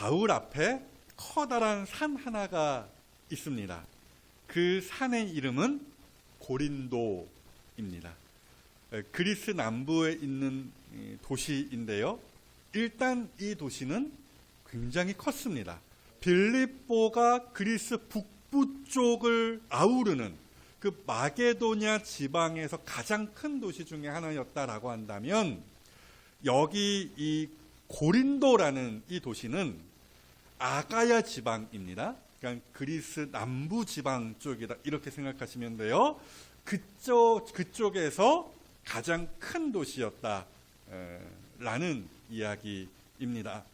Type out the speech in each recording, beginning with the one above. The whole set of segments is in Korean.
바울 앞에 커다란 산 하나가 있습니다. 그 산의 이름은 고린도입니다. 그리스 남부에 있는 도시인데요. 일단 이 도시는 굉장히 컸습니다. 빌립보가 그리스 북부 쪽을 아우르는 그 마게도냐 지방에서 가장 큰 도시 중에 하나였다라고 한다면, 여기 이 고린도라는 이 도시는 아가야 지방입니다. 그러니까 그리스 남부 지방 쪽이다, 이렇게 생각하시면 돼요. 그쪽에서 가장 큰 도시였다라는 이야기입니다.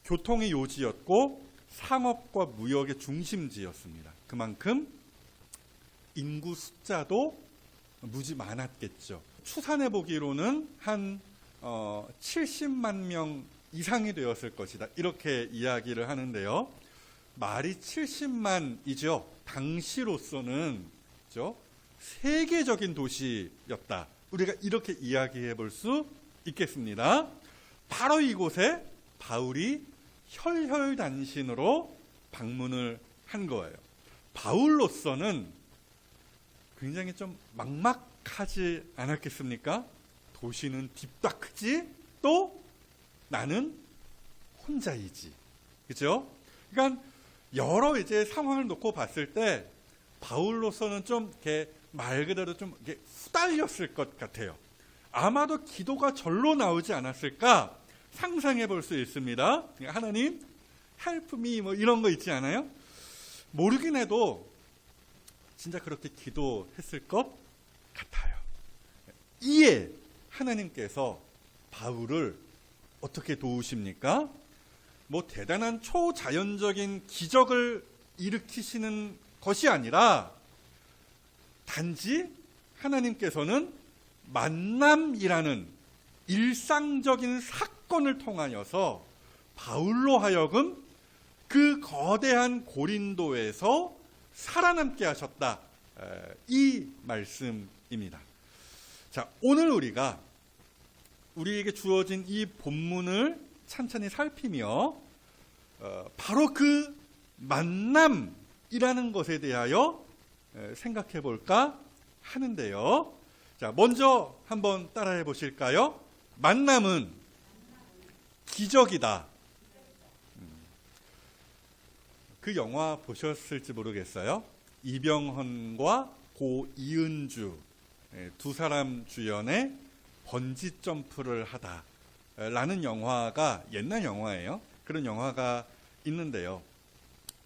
교통의 요지였고 상업과 무역의 중심지였습니다. 그만큼 인구 숫자도 무지 많았겠죠. 추산해 보기로는 한 70만 명 이상이 되었을 것이다, 이렇게 이야기를 하는데요. 말이 70만이죠. 당시로서는 그렇죠? 세계적인 도시였다, 우리가 이렇게 이야기해 볼 수 있겠습니다. 바로 이곳에 바울이 혈혈단신으로 방문을 한 거예요. 바울로서는 굉장히 좀 막막하지 않았겠습니까? 도시는 딥다 크지, 또 나는 혼자이지, 그죠? 그러니까 여러 이제 상황을 놓고 봤을 때 바울로서는 좀 이렇게 말 그대로 좀 이렇게 후달렸을 것 같아요. 아마도 기도가 절로 나오지 않았을까 상상해 볼 수 있습니다. 하나님, help me, 뭐 이런 거 있지 않아요? 모르긴 해도 진짜 그렇게 기도했을 것 같아요. 이에 하나님께서 바울을 어떻게 도우십니까? 뭐 대단한 초자연적인 기적을 일으키시는 것이 아니라 단지 하나님께서는 만남이라는 일상적인 사건을 통하여서 바울로 하여금 그 거대한 고린도에서 살아남게 하셨다, 이 말씀입니다. 자, 오늘 우리에게 주어진 이 본문을 찬찬히 살피며 바로 그 만남이라는 것에 대하여 생각해 볼까 하는데요. 자, 먼저 한번 따라해 보실까요? 만남은 기적이다. 그 영화 보셨을지 모르겠어요. 이병헌과 고 이은주 두 사람 주연의 번지 점프를 하다 라는 영화가, 옛날 영화예요. 그런 영화가 있는데요.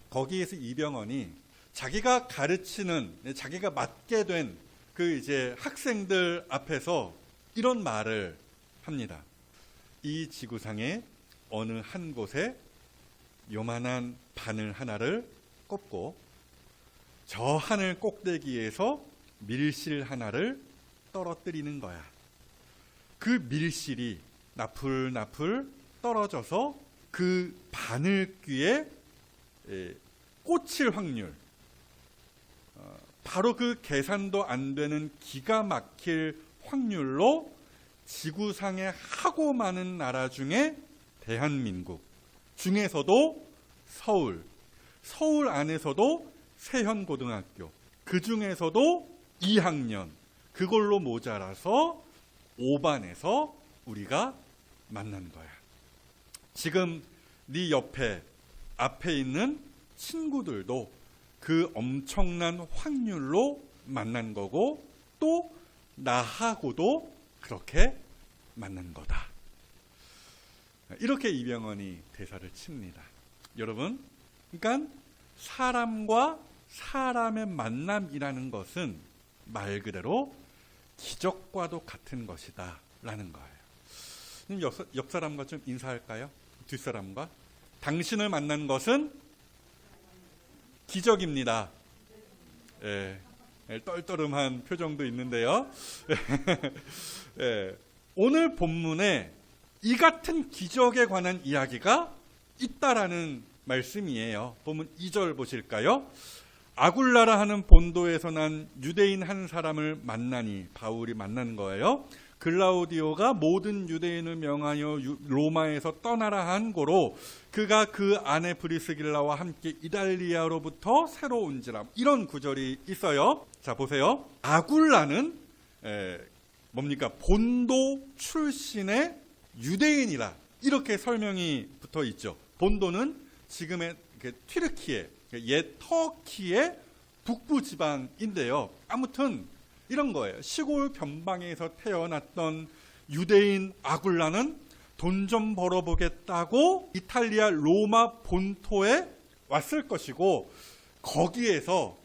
거기에서 이병헌이 자기가 가르치는, 자기가 맡게 된 그 이제 학생들 앞에서 이런 말을 합니다. 이 지구상의 어느 한 곳에 요만한 바늘 하나를 꼽고 저 하늘 꼭대기에서 밀실 하나를 떨어뜨리는 거야. 그 밀실이 나풀나풀 떨어져서 그 바늘귀에 꽂힐 확률, 바로 그 계산도 안 되는 기가 막힐 확률로 지구상에 하고 많은 나라 중에 대한민국 중에서도 서울 안에서도 세현고등학교, 그 중에서도 2학년, 그걸로 모자라서 5반에서 우리가 만난 거야. 지금 네 앞에 있는 친구들도 그 엄청난 확률로 만난 거고, 또 나하고도 그렇게 만난 거다. 이렇게 이병헌이 대사를 칩니다. 여러분, 그러니까 사람과 사람의 만남이라는 것은 말 그대로 기적과도 같은 것이다 라는 거예요. 옆 사람과 좀 인사할까요? 뒷사람과. 당신을 만난 것은 기적입니다. 떨떠름한 표정도 있는데요. 오늘 본문에 이 같은 기적에 관한 이야기가 있다라는 말씀이에요. 본문 2절 보실까요? 아굴라라 하는 본도에서 난 유대인 한 사람을 만나니, 바울이 만난 거예요. 글라우디오가 모든 유대인을 명하여 로마에서 떠나라 한 고로 그가 그 아내 브리스길라와 함께 이달리아로부터 새로 온지라. 이런 구절이 있어요. 자, 보세요. 아굴라는 뭡니까? 본도 출신의 유대인이라, 이렇게 설명이 붙어 있죠. 본도는 지금의 튀르키예, 옛 터키의 북부 지방인데요. 아무튼 이런 거예요. 시골 변방에서 태어났던 유대인 아굴라는 돈 좀 벌어보겠다고 이탈리아 로마 본토에 왔을 것이고, 거기에서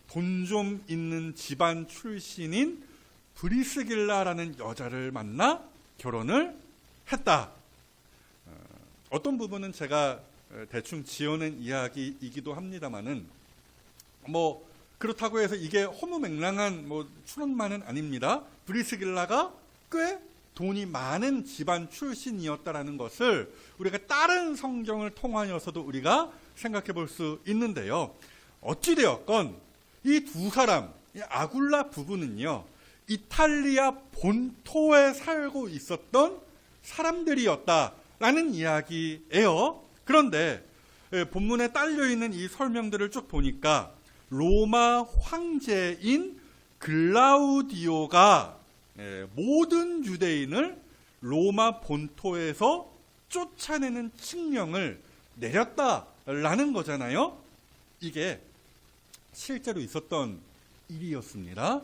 돈 좀 있는 집안 출신인 브리스길라라는 여자를 만나 결혼을 했다. 어떤 부분은 제가 대충 지어낸 이야기이기도 합니다만은, 뭐 그렇다고 해서 이게 허무맹랑한 추론만은 아닙니다. 브리스길라가 꽤 돈이 많은 집안 출신이었다라는 것을 우리가 다른 성경을 통하여서도 우리가 생각해 볼 수 있는데요. 어찌되었건 이 두 사람, 이 아굴라 부부는요, 이탈리아 본토에 살고 있었던 사람들이었다라는 이야기예요. 그런데 본문에 딸려있는 이 설명들을 쭉 보니까 로마 황제인 글라우디오가 모든 유대인을 로마 본토에서 쫓아내는 칙령을 내렸다라는 거잖아요. 이게 실제로 있었던 일이었습니다.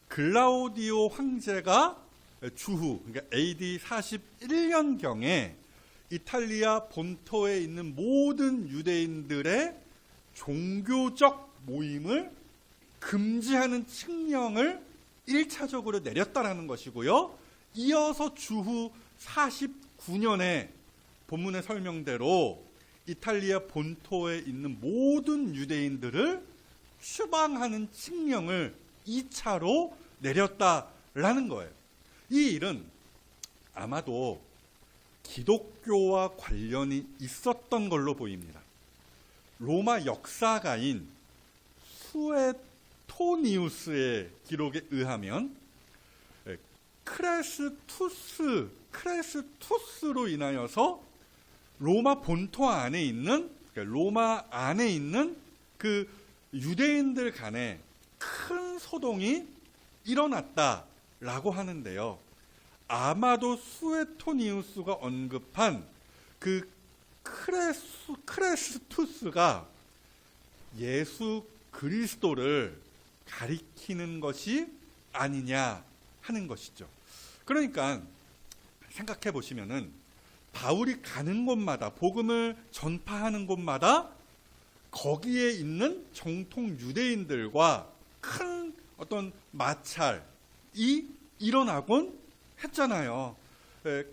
글라우디오 황제가 주후, 그러니까 AD 41년경에 이탈리아 본토에 있는 모든 유대인들의 종교적 모임을 금지하는 칙령을 1차적으로 내렸다라는 것이고요. 이어서 주후 49년에 본문의 설명대로 이탈리아 본토에 있는 모든 유대인들을 추방하는 칙령을 2차로 내렸다라는 거예요. 이 일은 아마도 기독교와 관련이 있었던 걸로 보입니다. 로마 역사가인 수에토니우스의 기록에 의하면 크레스투스로 인하여서 로마 본토 안에 있는, 그러니까 로마 안에 있는 그 유대인들 간에 큰 소동이 일어났다라고 하는데요. 아마도 수에토니우스가 언급한 그 크레스투스가 예수 그리스도를 가리키는 것이 아니냐 하는 것이죠. 그러니까 생각해 보시면은 바울이 가는 곳마다, 복음을 전파하는 곳마다 거기에 있는 정통 유대인들과 큰 어떤 마찰이 일어나곤 했잖아요.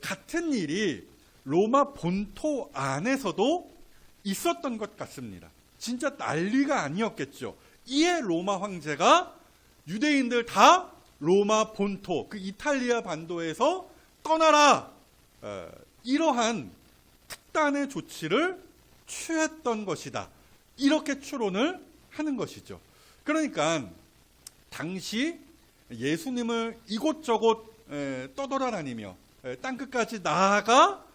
같은 일이 로마 본토 안에서도 있었던 것 같습니다. 진짜 난리가 아니었겠죠. 이에 로마 황제가 유대인들 다 로마 본토, 그 이탈리아 반도에서 떠나라, 이러한 특단의 조치를 취했던 것이다. 이렇게 추론을 하는 것이죠. 그러니까 당시 예수님을 이곳저곳 떠돌아다니며 땅끝까지 나아가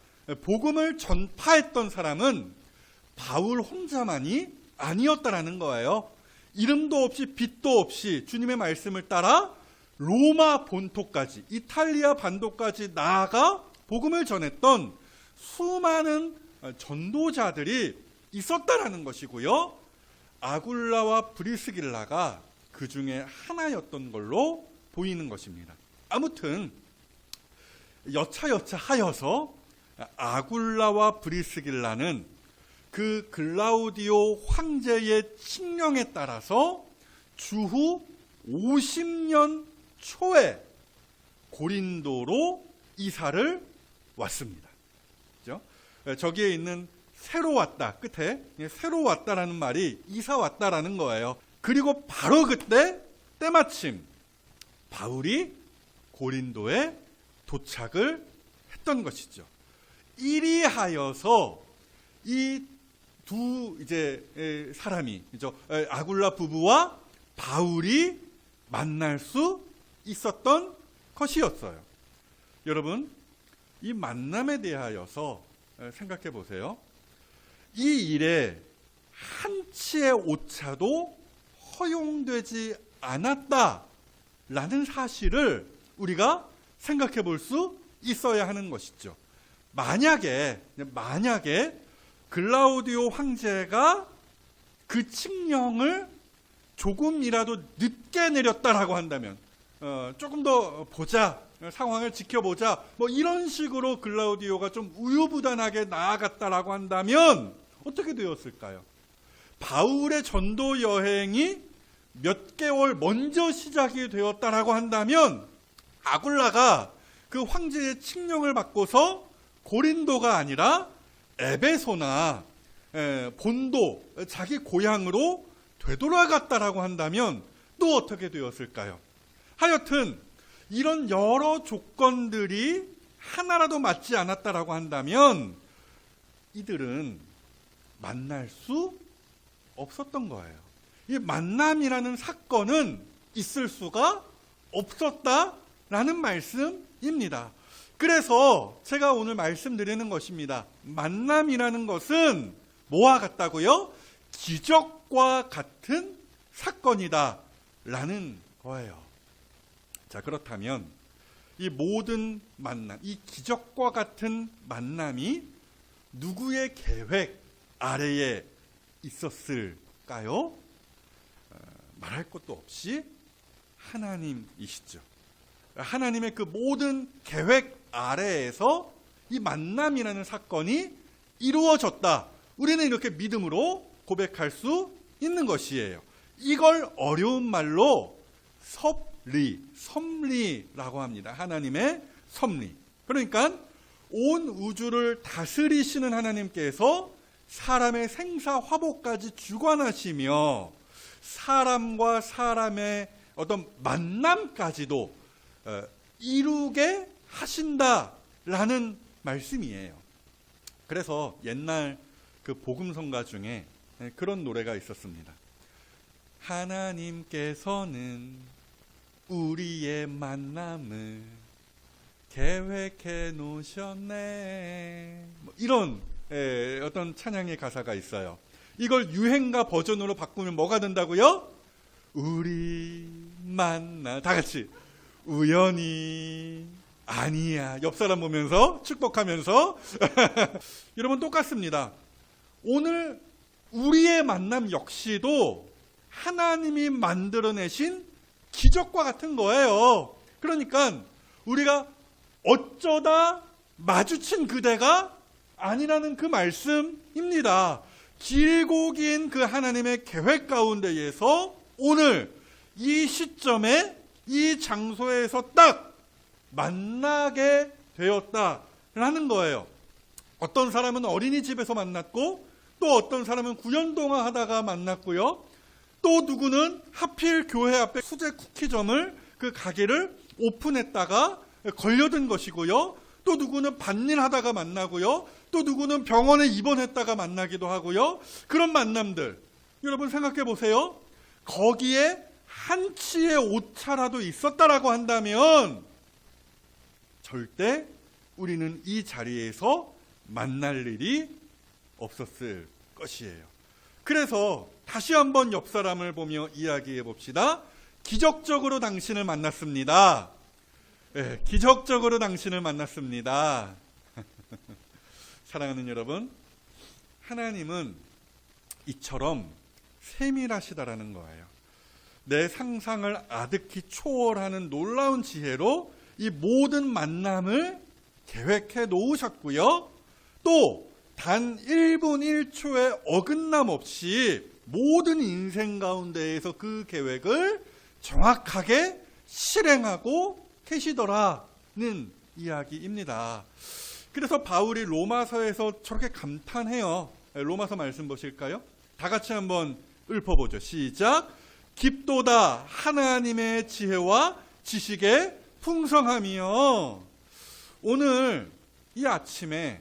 복음을 전파했던 사람은 바울 혼자만이 아니었다라는 거예요. 이름도 없이 빛도 없이 주님의 말씀을 따라 로마 본토까지, 이탈리아 반도까지 나아가 복음을 전했던 수많은 전도자들이 있었다라는 것이고요. 아굴라와 브리스길라가 그 중에 하나였던 걸로 보이는 것입니다. 아무튼 여차여차 하여서 아굴라와 브리스길라는 그 글라우디오 황제의 칙령에 따라서 주후 50년 초에 고린도로 이사를 왔습니다. 그렇죠? 저기에 있는 새로 왔다, 끝에 새로 왔다라는 말이 이사 왔다라는 거예요. 그리고 바로 그때 때마침 바울이 고린도에 도착을 했던 것이죠. 이리하여서 이 두 사람이, 아굴라 부부와 바울이 만날 수 있었던 것이었어요. 여러분, 이 만남에 대하여서 생각해 보세요. 이 일에 한치의 오차도 허용되지 않았다라는 사실을 우리가 생각해 볼 수 있어야 하는 것이죠. 만약에 글라우디오 황제가 그 칙령을 조금이라도 늦게 내렸다라고 한다면, 조금 더 보자, 상황을 지켜보자, 뭐 이런 식으로 글라우디오가 좀 우유부단하게 나아갔다라고 한다면 어떻게 되었을까요? 바울의 전도 여행이 몇 개월 먼저 시작이 되었다라고 한다면 아굴라가 그 황제의 칙령을 받고서 고린도가 아니라 에베소나 본도, 자기 고향으로 되돌아갔다라고 한다면 또 어떻게 되었을까요? 하여튼 이런 여러 조건들이 하나라도 맞지 않았다라고 한다면 이들은 만날 수 없었던 거예요. 이 만남이라는 사건은 있을 수가 없었다라는 말씀입니다. 그래서 제가 오늘 말씀드리는 것입니다. 만남이라는 것은 뭐와 같다고요? 기적과 같은 사건이다 라는 거예요. 자, 그렇다면 이 모든 만남, 이 기적과 같은 만남이 누구의 계획 아래에 있었을까요? 말할 것도 없이 하나님이시죠. 하나님의 그 모든 계획 아래에서 이 만남이라는 사건이 이루어졌다. 우리는 이렇게 믿음으로 고백할 수 있는 것이에요. 이걸 어려운 말로 섭리라고 합니다. 하나님의 섭리. 그러니까 온 우주를 다스리시는 하나님께서 사람의 생사화복까지 주관하시며 사람과 사람의 어떤 만남까지도 이루게 하신다라는 말씀이에요. 그래서 옛날 그 복음성가 중에 그런 노래가 있었습니다. 하나님께서는 우리의 만남을 계획해 놓으셨네. 이런 어떤 찬양의 가사가 있어요. 이걸 유행가 버전으로 바꾸면 뭐가 된다고요? 우리 만나, 다 같이 우연히 아니야. 옆 사람 보면서 축복하면서 여러분 똑같습니다. 오늘 우리의 만남 역시도 하나님이 만들어내신 기적과 같은 거예요. 그러니까 우리가 어쩌다 마주친 그대가 아니라는 그 말씀입니다. 길고 긴 그 하나님의 계획 가운데에서 오늘 이 시점에 이 장소에서 딱 만나게 되었다라는 거예요. 어떤 사람은 어린이집에서 만났고 또 어떤 사람은 구연동화 하다가 만났고요. 또 누구는 하필 교회 앞에 수제 쿠키점을 그 가게를 오픈했다가 걸려든 것이고요. 또 누구는 밭일 하다가 만나고요. 또 누구는 병원에 입원했다가 만나기도 하고요. 그런 만남들 여러분 생각해 보세요. 거기에 한치의 오차라도 있었다라고 한다면 절대 우리는 이 자리에서 만날 일이 없었을 것이에요. 그래서 다시 한번 옆 사람을 보며 이야기해 봅시다. 기적적으로 당신을 만났습니다. 네, 기적적으로 당신을 만났습니다. 사랑하는 여러분, 하나님은 이처럼 세밀하시다라는 거예요. 내 상상을 아득히 초월하는 놀라운 지혜로 이 모든 만남을 계획해 놓으셨고요. 또 단 1분 1초의 어긋남 없이 모든 인생 가운데에서 그 계획을 정확하게 실행하고 계시더라는 이야기입니다. 그래서 바울이 로마서에서 저렇게 감탄해요. 로마서 말씀 보실까요? 다 같이 한번 읊어보죠. 시작. 깊도다 하나님의 지혜와 지식의 풍성함이요. 오늘 이 아침에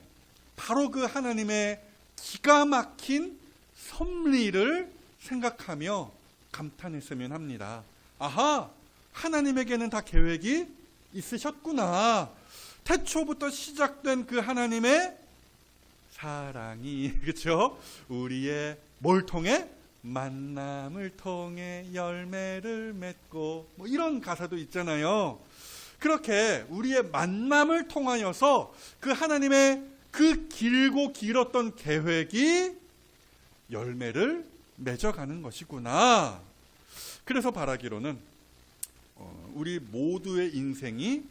바로 그 하나님의 기가 막힌 섭리를 생각하며 감탄했으면 합니다. 아하, 하나님에게는 다 계획이 있으셨구나. 태초부터 시작된 그 하나님의 사랑이 그렇죠? 우리의 뭘 통해? 만남을 통해 열매를 맺고 뭐 이런 가사도 있잖아요. 그렇게 우리의 만남을 통하여서 그 하나님의 그 길고 길었던 계획이 열매를 맺어가는 것이구나. 그래서 바라기로는 우리 모두의 인생이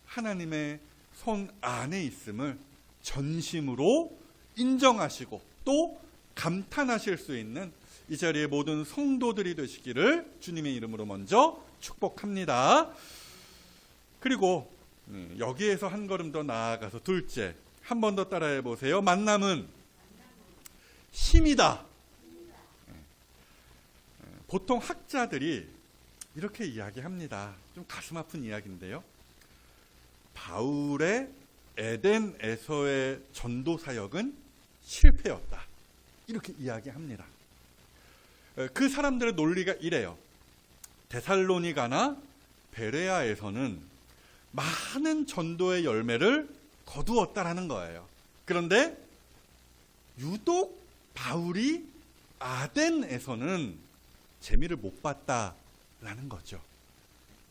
하나님의 손 안에 있음을 전심으로 인정하시고 또 감탄하실 수 있는 이 자리의 모든 성도들이 되시기를 주님의 이름으로 먼저 축복합니다. 그리고 여기에서 한 걸음 더 나아가서 둘째, 한 번 더 따라해 보세요. 만남은 힘이다. 보통 학자들이 이렇게 이야기합니다. 좀 가슴 아픈 이야기인데요. 바울의 에덴에서의 전도 사역은 실패였다. 이렇게 이야기합니다. 그 사람들의 논리가 이래요. 데살로니가나 베레아에서는 많은 전도의 열매를 거두었다라는 거예요. 그런데 유독 바울이 아덴에서는 재미를 못 봤다라는 거죠.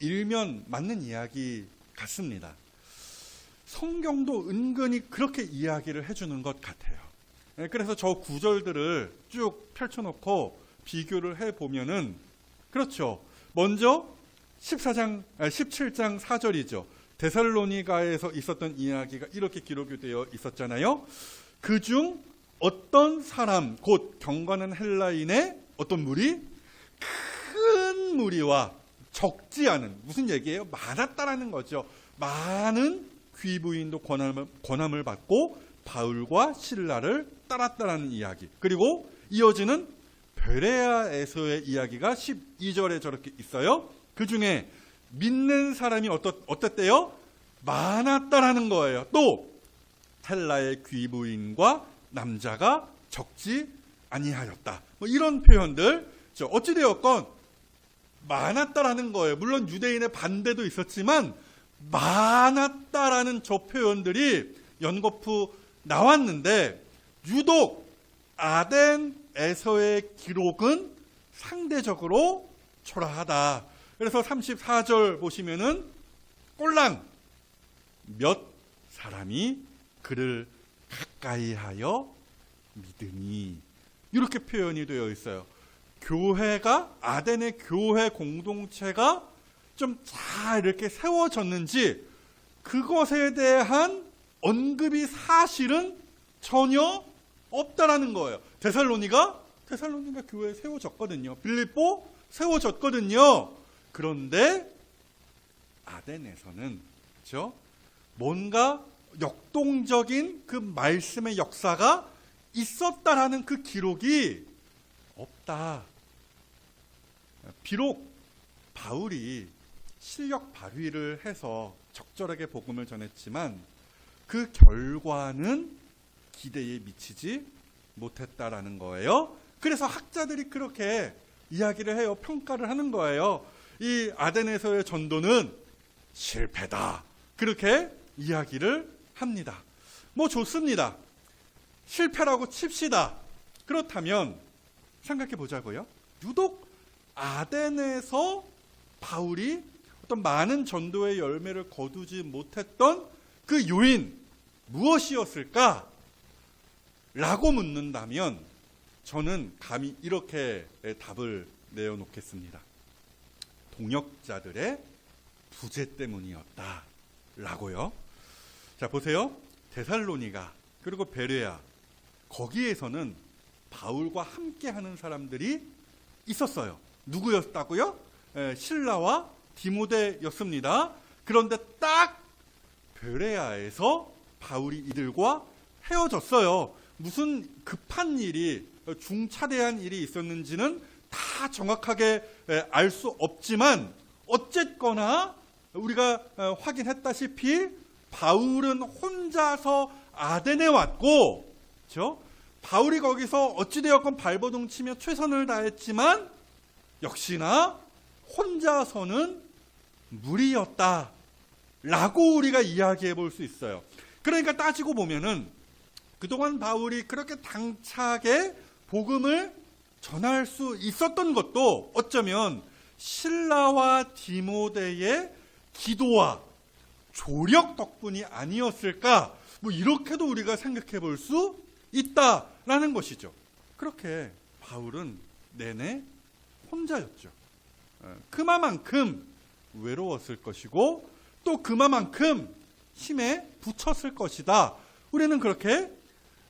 일면 맞는 이야기 같습니다. 성경도 은근히 그렇게 이야기를 해주는 것 같아요. 그래서 저 구절들을 쭉 펼쳐놓고 비교를 해보면은 그렇죠. 먼저 17장 4절이죠. 데살로니가에서 있었던 이야기가 이렇게 기록이 되어 있었잖아요. 그중 어떤 사람, 곧 경건한 헬라인의 어떤 무리, 큰 무리와 적지 않은, 무슨 얘기예요? 많았다라는 거죠. 많은 귀부인도 권함을 받고 바울과 실라를 따랐다라는 이야기. 그리고 이어지는 베레아에서의 이야기가 12절에 저렇게 있어요. 그 중에 믿는 사람이 어땠대요? 많았다라는 거예요. 또 헬라의 귀부인과 남자가 적지 아니하였다. 뭐 이런 표현들. 어찌되었건 많았다라는 거예요. 물론 유대인의 반대도 있었지만 많았다라는 저 표현들이 연거푸 나왔는데 유독 아덴에서의 기록은 상대적으로 초라하다. 그래서 34절 보시면은 꼴랑 몇 사람이 그를 가까이하여 믿으니 이렇게 표현이 되어 있어요. 교회가 아덴의 교회 공동체가 좀 잘 이렇게 세워졌는지 그것에 대한 언급이 사실은 전혀 없다라는 거예요. 데살로니가 교회에 세워졌거든요. 빌립보 세워졌거든요. 그런데 아덴에서는 그렇죠? 뭔가 역동적인 그 말씀의 역사가 있었다라는 그 기록이 없다. 비록 바울이 실력 발휘를 해서 적절하게 복음을 전했지만 그 결과는 기대에 미치지 못했다라는 거예요. 그래서 학자들이 그렇게 이야기를 해요. 평가를 하는 거예요. 이 아덴에서의 전도는 실패다. 그렇게 이야기를 합니다. 뭐 좋습니다. 실패라고 칩시다. 그렇다면 생각해 보자고요. 유독 아덴에서 바울이 어떤 많은 전도의 열매를 거두지 못했던 그 요인 무엇이었을까? 라고 묻는다면 저는 감히 이렇게 답을 내어놓겠습니다. 동역자들의 부재 때문이었다. 라고요. 자, 보세요. 데살로니가 그리고 베레아 거기에서는 바울과 함께하는 사람들이 있었어요. 누구였다고요? 실라와 디모데였습니다. 그런데 딱 베레아에서 바울이 이들과 헤어졌어요. 무슨 급한 일이 중차대한 일이 있었는지는 다 정확하게 알 수 없지만 어쨌거나 우리가 확인했다시피 바울은 혼자서 아덴에 왔고, 그렇죠? 바울이 거기서 어찌되었건 발버둥 치며 최선을 다했지만 역시나 혼자서는 무리였다. 라고 우리가 이야기해 볼 수 있어요. 그러니까 따지고 보면은 그동안 바울이 그렇게 당차게 복음을 전할 수 있었던 것도 어쩌면 실라와 디모데의 기도와 조력 덕분이 아니었을까, 뭐 이렇게도 우리가 생각해 볼 수 있다라는 것이죠. 그렇게 바울은 내내 혼자였죠. 그만큼 외로웠을 것이고 또 그만큼 힘에 부쳤을 것이다. 우리는 그렇게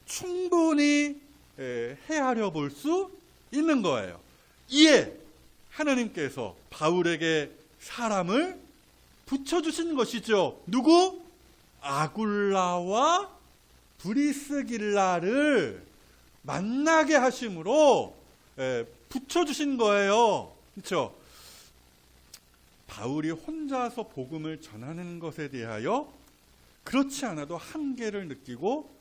충분히 헤아려 볼 수 있는 거예요. 이에 하나님께서 바울에게 사람을 붙여주신 것이죠. 누구? 아굴라와 브리스길라를 만나게 하심으로 붙여주신 거예요. 그렇죠? 바울이 혼자서 복음을 전하는 것에 대하여 그렇지 않아도 한계를 느끼고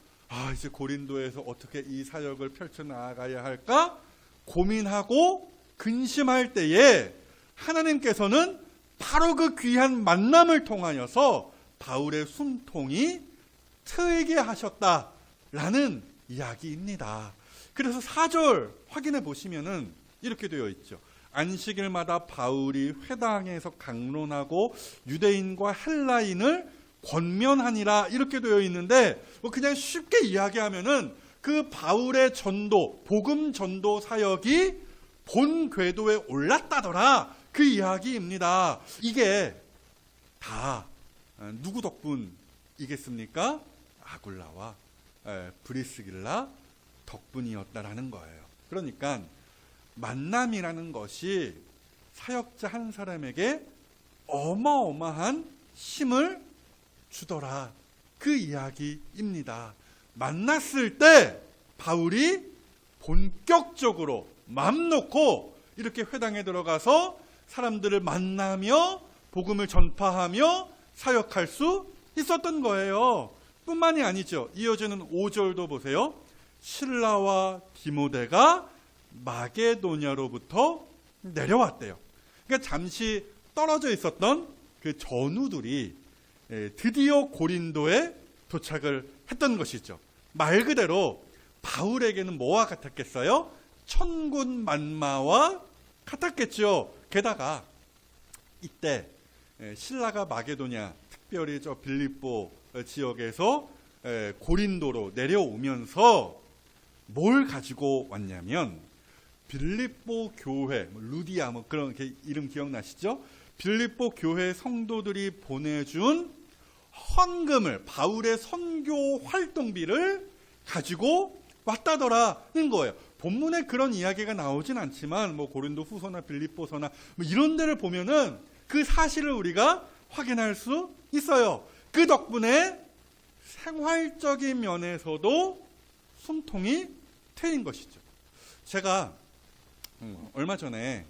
이제 고린도에서 어떻게 이 사역을 펼쳐나가야 할까 고민하고 근심할 때에 하나님께서는 바로 그 귀한 만남을 통하여서 바울의 숨통이 트이게 하셨다라는 이야기입니다. 그래서 4절 확인해 보시면은 이렇게 되어 있죠. 안식일마다 바울이 회당에서 강론하고 유대인과 헬라인을 권면하니라 이렇게 되어 있는데 그냥 쉽게 이야기하면은 그 바울의 전도, 복음 전도 사역이 본 궤도에 올랐다더라 그 이야기입니다. 이게 다 누구 덕분이겠습니까? 아굴라와 브리스길라 덕분이었다라는 거예요. 그러니까 만남이라는 것이 사역자 한 사람에게 어마어마한 힘을 주더라 그 이야기입니다. 만났을 때 바울이 본격적으로 맘 놓고 이렇게 회당에 들어가서 사람들을 만나며 복음을 전파하며 사역할 수 있었던 거예요. 뿐만이 아니죠. 이어지는 5절도 보세요. 실라와 디모데가 마게도냐로부터 내려왔대요. 그러니까 잠시 떨어져 있었던 그 전우들이 드디어 고린도에 도착을 했던 것이죠. 말 그대로 바울에게는 뭐와 같았겠어요? 천군만마와 같았겠죠. 게다가 이때 실라가 마게도냐, 특별히 저 빌립보 지역에서 고린도로 내려오면서 뭘 가지고 왔냐면 빌립보 교회, 루디아 뭐 그런 이름 기억나시죠? 빌립보 교회 성도들이 보내준 헌금을, 바울의 선교 활동비를 가지고 왔다더라는 거예요. 본문에 그런 이야기가 나오진 않지만 뭐 고린도 후서나 빌립보서나 뭐 이런 데를 보면은 그 사실을 우리가 확인할 수 있어요. 그 덕분에 생활적인 면에서도 숨통이 트인 것이죠. 제가 얼마 전에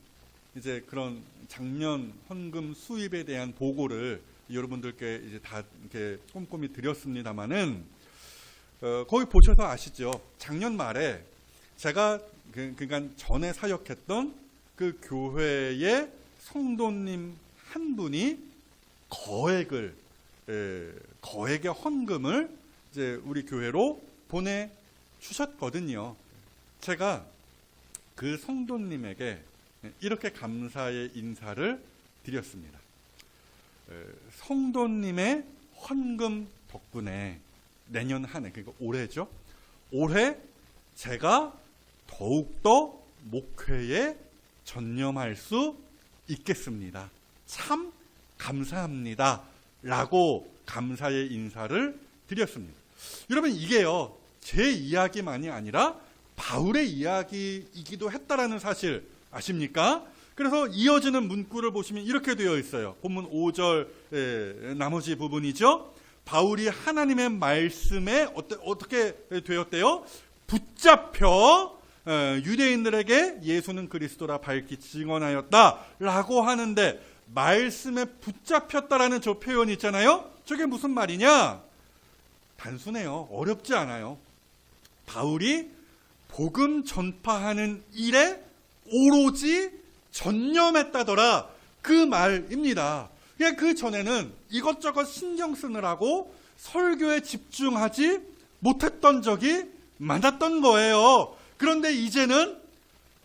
이제 그런 작년 헌금 수입에 대한 보고를 여러분들께 이제 다 이렇게 꼼꼼히 드렸습니다만은 거기 보셔서 아시죠? 작년 말에 제가 그러니까 전에 사역했던 그 교회의 성도님 한 분이 거액의 헌금을 이제 우리 교회로 보내 주셨거든요. 제가 그 성도님에게 이렇게 감사의 인사를 드렸습니다. 성도님의 헌금 덕분에 내년 한 해, 그러니까 올해죠. 올해 제가 더욱더 목회에 전념할 수 있겠습니다. 참 감사합니다. 라고 감사의 인사를 드렸습니다. 여러분 이게요. 제 이야기만이 아니라 바울의 이야기이기도 했다라는 사실 아십니까? 그래서 이어지는 문구를 보시면 이렇게 되어 있어요. 본문 5절 나머지 부분이죠. 바울이 하나님의 말씀에 어떻게 되었대요? 붙잡혀 유대인들에게 예수는 그리스도라 밝히 증언하였다라고 하는데 말씀에 붙잡혔다라는 저 표현이 있잖아요. 저게 무슨 말이냐? 단순해요. 어렵지 않아요. 바울이 복음 전파하는 일에 오로지 전념했다더라 그 말입니다. 그러니까 그 전에는 이것저것 신경 쓰느라고 설교에 집중하지 못했던 적이 많았던 거예요. 그런데 이제는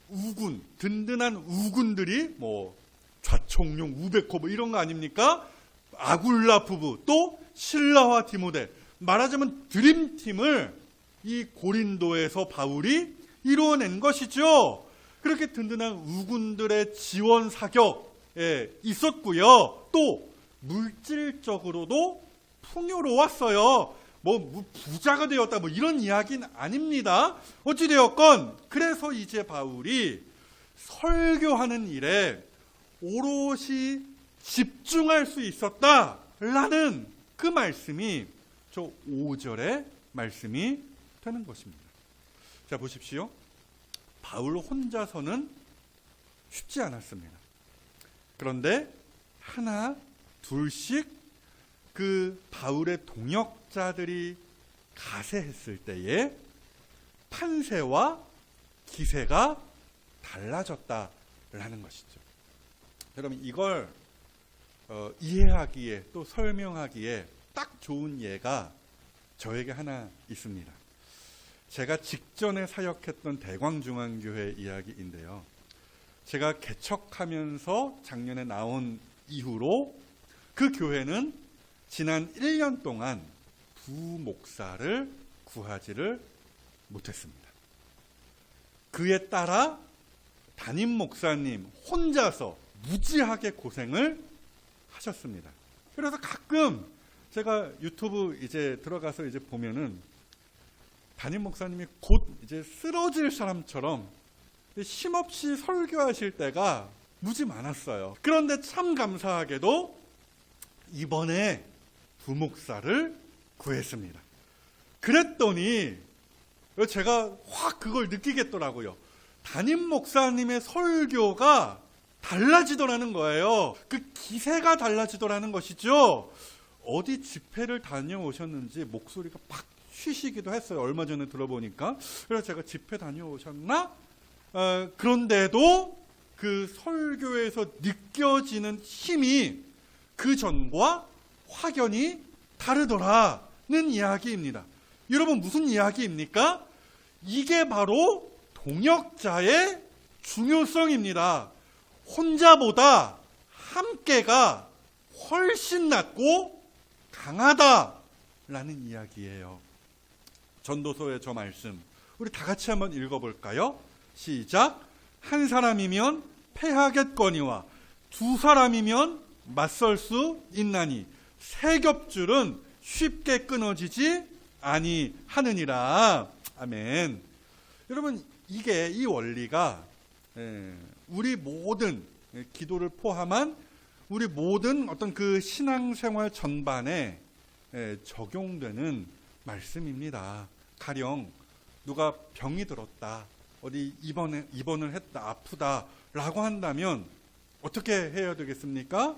우군, 든든한 우군들이 뭐 좌총룡, 우베코 뭐 이런 거 아닙니까? 아굴라 부부, 또 실라와 디모데, 말하자면 드림팀을 이 고린도에서 바울이 이루어낸 것이죠. 그렇게 든든한 우군들의 지원 사격에 있었고요. 또 물질적으로도 풍요로웠어요. 뭐 부자가 되었다 뭐 이런 이야기는 아닙니다. 어찌되었건 그래서 이제 바울이 설교하는 일에 오롯이 집중할 수 있었다라는 그 말씀이 저 5절의 말씀이 되는 것입니다. 자, 보십시오. 바울 혼자서는 쉽지 않았습니다. 그런데 하나 둘씩 그 바울의 동역자들이 가세했을 때에 판세와 기세가 달라졌다라는 것이죠. 여러분, 이걸 이해하기에 또 설명하기에 딱 좋은 예가 저에게 하나 있습니다. 제가 직전에 사역했던 대광중앙교회 이야기인데요. 제가 개척하면서 작년에 나온 이후로 그 교회는 지난 1년 동안 부목사를 구하지를 못했습니다. 그에 따라 담임 목사님 혼자서 무지하게 고생을 하셨습니다. 그래서 가끔 제가 유튜브 이제 들어가서 이제 보면은 담임 목사님이 곧 이제 쓰러질 사람처럼 힘없이 설교하실 때가 무지 많았어요. 그런데 참 감사하게도 이번에 부목사를 구했습니다. 그랬더니 제가 확 그걸 느끼겠더라고요. 담임 목사님의 설교가 달라지더라는 거예요. 그 기세가 달라지더라는 것이죠. 어디 집회를 다녀오셨는지 목소리가 팍 쉬시기도 했어요. 얼마 전에 들어보니까. 그래서 제가 집회 다녀오셨나? 그런데도 그 설교에서 느껴지는 힘이 그 전과 확연히 다르더라는 이야기입니다. 여러분, 무슨 이야기입니까? 이게 바로 동역자의 중요성입니다. 혼자보다 함께가 훨씬 낫고 강하다라는 이야기예요. 전도서의 저 말씀 우리 다 같이 한번 읽어볼까요? 시작. 한 사람이면 패하겠거니와 두 사람이면 맞설 수 있나니 세 겹줄은 쉽게 끊어지지 아니하느니라. 아멘. 여러분, 이 원리가 우리 모든 기도를 포함한 우리 모든 어떤 그 신앙생활 전반에 적용되는 말씀입니다. 가령 누가 병이 들었다, 어디 입원을 했다, 아프다라고 한다면 어떻게 해야 되겠습니까?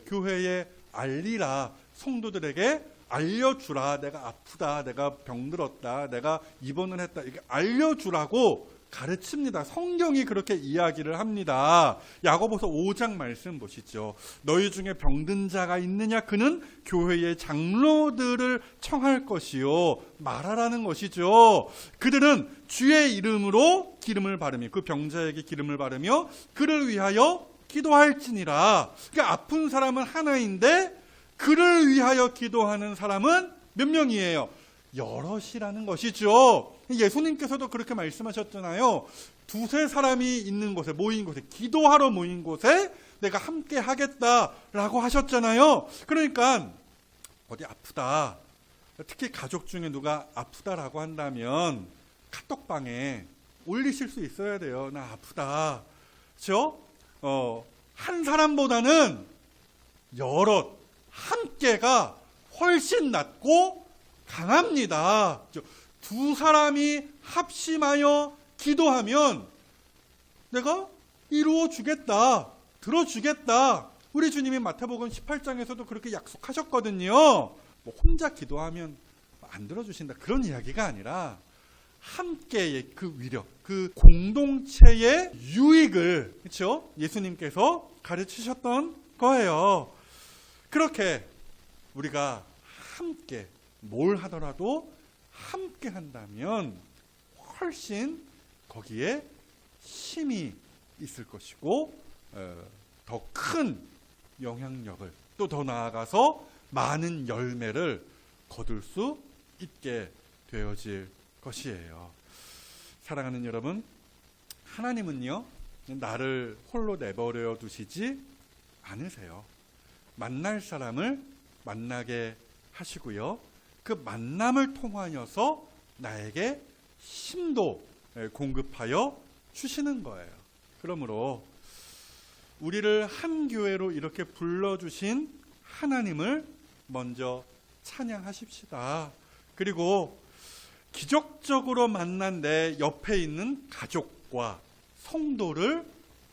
교회에 알리라, 성도들에게 알려주라. 내가 아프다, 내가 병들었다, 내가 입원을 했다, 이렇게 알려주라고 가르칩니다. 성경이 그렇게 이야기를 합니다. 야고보서 5장 말씀 보시죠. 너희 중에 병든 자가 있느냐? 그는 교회의 장로들을 청할 것이요 말하라는 것이죠. 그들은 주의 이름으로 기름을 바르며 그 병자에게 기름을 바르며 그를 위하여 기도할지니라. 그러니까 아픈 사람은 하나인데 그를 위하여 기도하는 사람은 몇 명이에요? 여럿이라는 것이죠. 예수님께서도 그렇게 말씀하셨잖아요. 두세 사람이 있는 곳에, 모인 곳에, 기도하러 모인 곳에 내가 함께 하겠다라고 하셨잖아요. 그러니까 어디 아프다, 특히 가족 중에 누가 아프다라고 한다면 카톡방에 올리실 수 있어야 돼요. 나 아프다. 그렇죠? 한 사람보다는 여럿, 함께가 훨씬 낫고 강합니다. 두 사람이 합심하여 기도하면 내가 이루어 주겠다, 들어주겠다. 우리 주님이 마태복음 18장에서도 그렇게 약속하셨거든요. 뭐 혼자 기도하면 안 들어주신다, 그런 이야기가 아니라 함께의 그 위력, 그 공동체의 유익을, 그렇죠? 예수님께서 가르치셨던 거예요. 그렇게 우리가 함께 뭘 하더라도 함께 한다면 훨씬 거기에 힘이 있을 것이고 더 큰 영향력을 또 더 나아가서 많은 열매를 거둘 수 있게 되어질 것이에요. 사랑하는 여러분, 하나님은요 나를 홀로 내버려 두시지 않으세요. 만날 사람을 만나게 하시고요, 그 만남을 통하여서 나에게 힘도 공급하여 주시는 거예요. 그러므로 우리를 한 교회로 이렇게 불러주신 하나님을 먼저 찬양하십시다. 그리고 기적적으로 만난 내 옆에 있는 가족과 성도를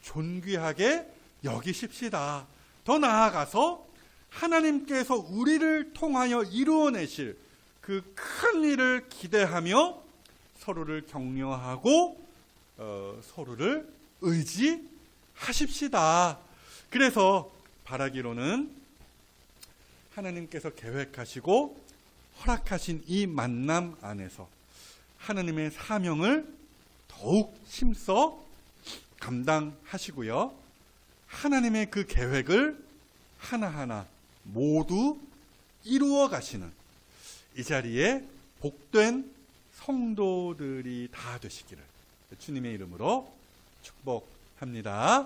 존귀하게 여기십시다. 더 나아가서 하나님께서 우리를 통하여 이루어내실 그 큰 일을 기대하며 서로를 격려하고 서로를 의지하십시다. 그래서 바라기로는 하나님께서 계획하시고 허락하신 이 만남 안에서 하나님의 사명을 더욱 힘써 감당하시고요, 하나님의 그 계획을 하나하나 모두 이루어 가시는 이 자리에 복된 성도들이 다 되시기를 주님의 이름으로 축복합니다.